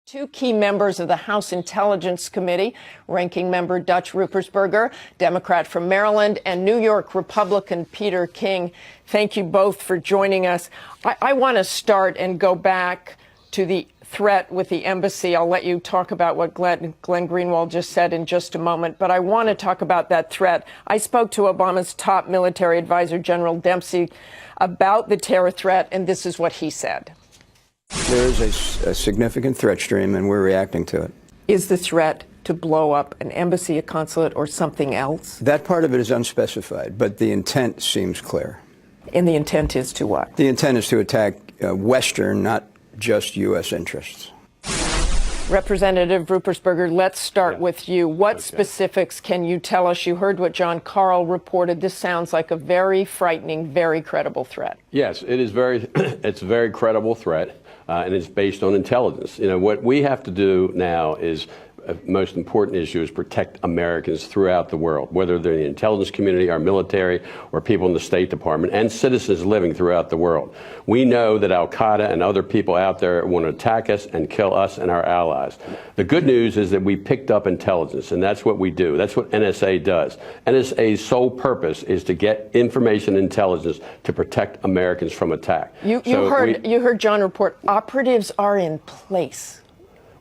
Two key members of the House Intelligence Committee, Ranking Member Dutch Ruppersberger, Democrat from Maryland, and New York Republican Peter King. Thank you both for joining us. I want to start and go back to the threat with the embassy. I'll let you talk about what Glenn Greenwald just said in just a moment, but I want to talk about that threat. I spoke to Obama's top military advisor, General Dempsey, about the terror threat, and this is what he said. There is a significant threat stream, and we're reacting to it. Is the threat to blow up an embassy, a consulate, or something else? That part of it is unspecified, but the intent seems clear. And the intent is to what? The intent is to attack Western, not just U.S. interests. Representative Ruppersberger, let's start with you. What specifics can you tell us? You heard what John Carl reported. This sounds like a very frightening, very credible threat. Yes, it is it's a very credible threat, and it's based on intelligence. You know, what we have to do now is most important issue is protect Americans throughout the world, whether they're in the intelligence community, our military, or people in the State Department, and citizens living throughout the world. We know that Al-Qaeda and other people out there want to attack us and kill us and our allies. The good news is that we picked up intelligence, and that's what we do. That's what NSA does. NSA's sole purpose is to get information and intelligence to protect Americans from attack. You heard John report operatives are in place.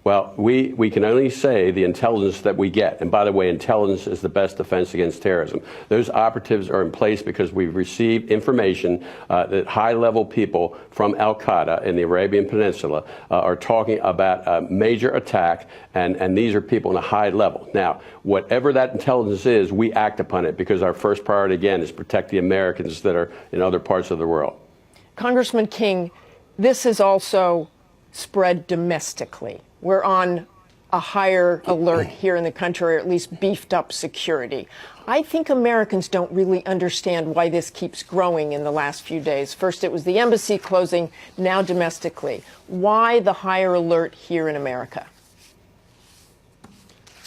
Well, we can only say the intelligence that we get. And by the way, intelligence is the best defense against terrorism. Those operatives are in place because we've received information that high-level people from Al-Qaeda in the Arabian Peninsula are talking about a major attack, and these are people in a high level. Now, whatever that intelligence is, we act upon it because our first priority, again, is protect the Americans that are in other parts of the world. Congressman King, this is also spread domestically. We're on a higher alert here in the country, or at least beefed up security. I think Americans don't really understand why this keeps growing in the last few days. First, it was the embassy closing, now domestically. Why the higher alert here in America?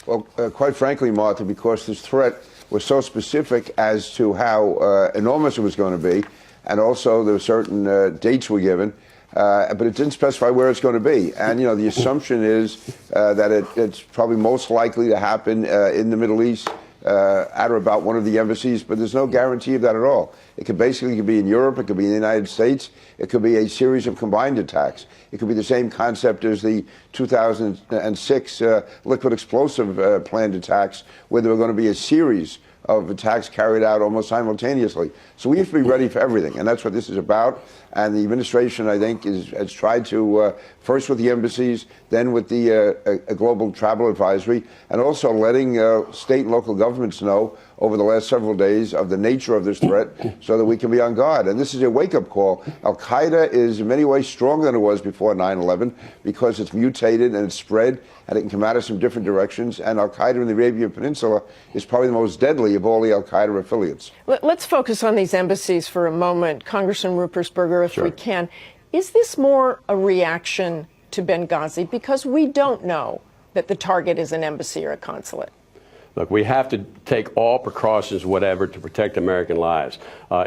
Well, quite frankly, Martha, because this threat was so specific as to how enormous it was going to be, and also there were certain dates were given. But it didn't specify where it's going to be. And, you know, the assumption is that it's probably most likely to happen in the Middle East at or about one of the embassies, but there's no guarantee of that at all. It could basically be in Europe, it could be in the United States, it could be a series of combined attacks. It could be the same concept as the 2006 liquid explosive planned attacks, where there were going to be a series of attacks carried out almost simultaneously. So we have to be ready for everything, and that's what this is about. And the administration, I think, has tried to, first with the embassies, then with the global travel advisory, and also letting state and local governments know over the last several days of the nature of this threat so that we can be on guard. And this is a wake-up call. Al-Qaeda is in many ways stronger than it was before 9/11 because it's mutated and it's spread, and it can come at us from different directions. And Al-Qaeda in the Arabian Peninsula is probably the most deadly of all the Al-Qaeda affiliates. Let's focus on these embassies for a moment. Congressman Ruppersberger, if we can. Is this more a reaction to Benghazi? Because we don't know that the target is an embassy or a consulate. Look, we have to take all precautions, whatever, to protect American lives.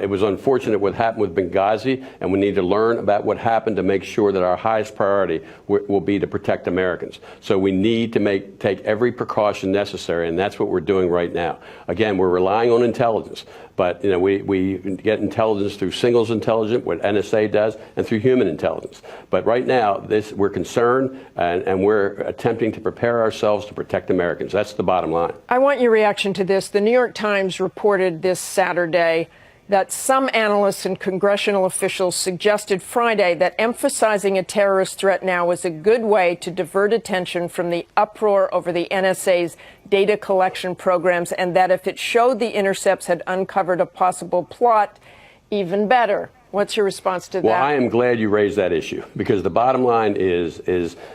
It was unfortunate what happened with Benghazi, and we need to learn about what happened to make sure that our highest priority will be to protect Americans. So we need to take every precaution necessary, and that's what we're doing right now. Again, we're relying on intelligence, but you know we get intelligence through signals intelligence, what NSA does, and through human intelligence. But right now, we're concerned, and we're attempting to prepare ourselves to protect Americans. That's the bottom line. I want your reaction to this. The New York Times reported this Saturday that some analysts and congressional officials suggested Friday that emphasizing a terrorist threat now is a good way to divert attention from the uproar over the NSA's data collection programs, and that if it showed the intercepts had uncovered a possible plot, even better. What's your response to that? Well, I am glad you raised that issue, because the bottom line is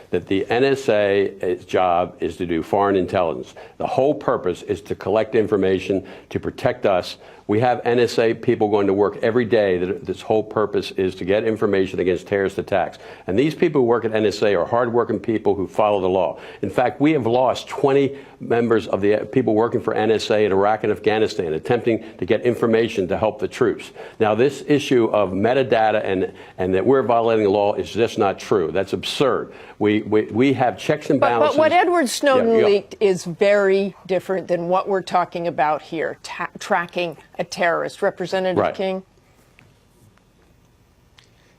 that the NSA's job is to do foreign intelligence. The whole purpose is to collect information to protect us We have NSA people going to work every day. That this whole purpose is to get information against terrorist attacks. And these people who work at NSA are hardworking people who follow the law. In fact, we have lost 20 members of the people working for NSA in Iraq and Afghanistan attempting to get information to help the troops. Now, this issue of metadata and that we're violating the law is just not true. That's absurd. We have checks and balances. But what Edward Snowden leaked is very different than what we're talking about here, tracking a terrorist. Representative King?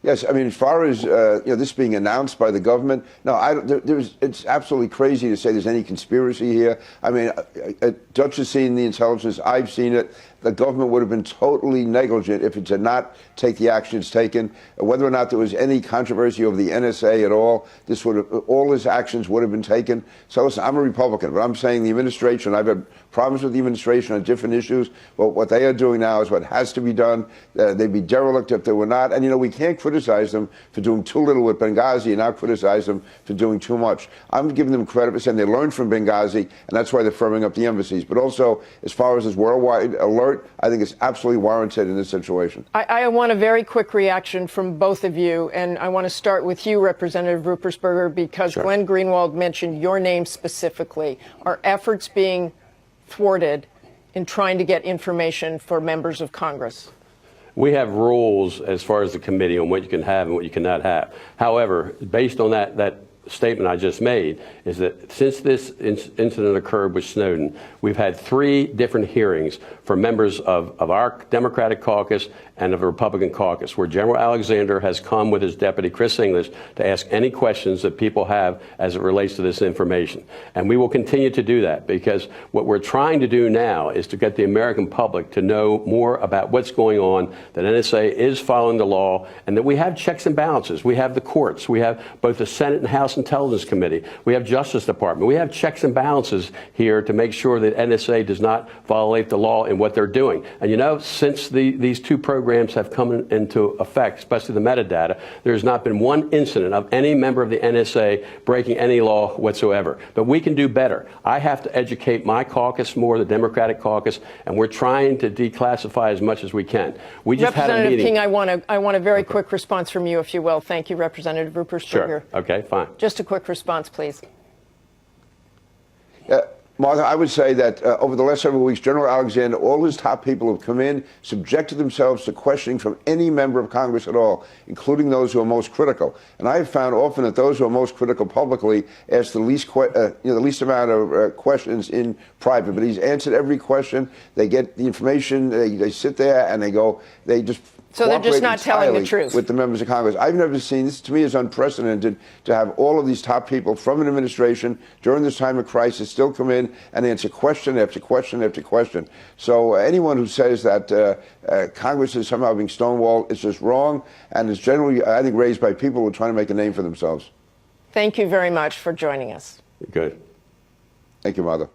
Yes, I mean, as far as this being announced by the government, no, it's absolutely crazy to say there's any conspiracy here. I mean, Dutch has seen the intelligence, I've seen it. The government would have been totally negligent if it did not take the actions taken. Whether or not there was any controversy over the NSA at all, all his actions would have been taken. So listen, I'm a Republican, but I'm saying the administration, I've had problems with the administration on different issues, but what they are doing now is what has to be done. They'd be derelict if they were not. And, we can't criticize them for doing too little with Benghazi and not criticize them for doing too much. I'm giving them credit for saying they learned from Benghazi, and that's why they're firming up the embassies. But also, as far as this worldwide alert, I think it's absolutely warranted in this situation. I want a very quick reaction from both of you, and I want to start with you, Representative Ruppersberger, because Sure. Glenn Greenwald mentioned your name specifically. Are efforts being thwarted in trying to get information for members of Congress? We have rules as far as the committee on what you can have and what you cannot have. However, based on that statement I just made, is that since this incident occurred with Snowden, we've had 3 different hearings for members of our Democratic caucus and of the Republican caucus, where General Alexander has come with his deputy, Chris English, to ask any questions that people have as it relates to this information. And we will continue to do that, because what we're trying to do now is to get the American public to know more about what's going on, that NSA is following the law, and that we have checks and balances. We have the courts. We have both the Senate and House Intelligence Committee. We have Justice Department. We have checks and balances here to make sure that NSA does not violate the law in what they're doing. And since these 2 programs have come into effect, especially the metadata, there has not been one incident of any member of the NSA breaking any law whatsoever. But we can do better. I have to educate my caucus more, the Democratic caucus, and we're trying to declassify as much as we can. We just had a meeting. Representative King, I want a very quick response from you, if you will. Thank you, Representative Ruppersberger. Sure. Okay, fine. Just a quick response, please. Martha, I would say that over the last several weeks, General Alexander, all his top people have come in, subjected themselves to questioning from any member of Congress at all, including those who are most critical. And I have found often that those who are most critical publicly ask the least amount of questions in private. But he's answered every question. They get the information. They sit there and they just. So they're just not telling the truth with the members of Congress. I've never seen this. To me, is unprecedented to have all of these top people from an administration during this time of crisis still come in and answer question after question after question. So anyone who says that Congress is somehow being stonewalled is just wrong, and is generally, I think, raised by people who are trying to make a name for themselves. Thank you very much for joining us. Good. Thank you, Martha.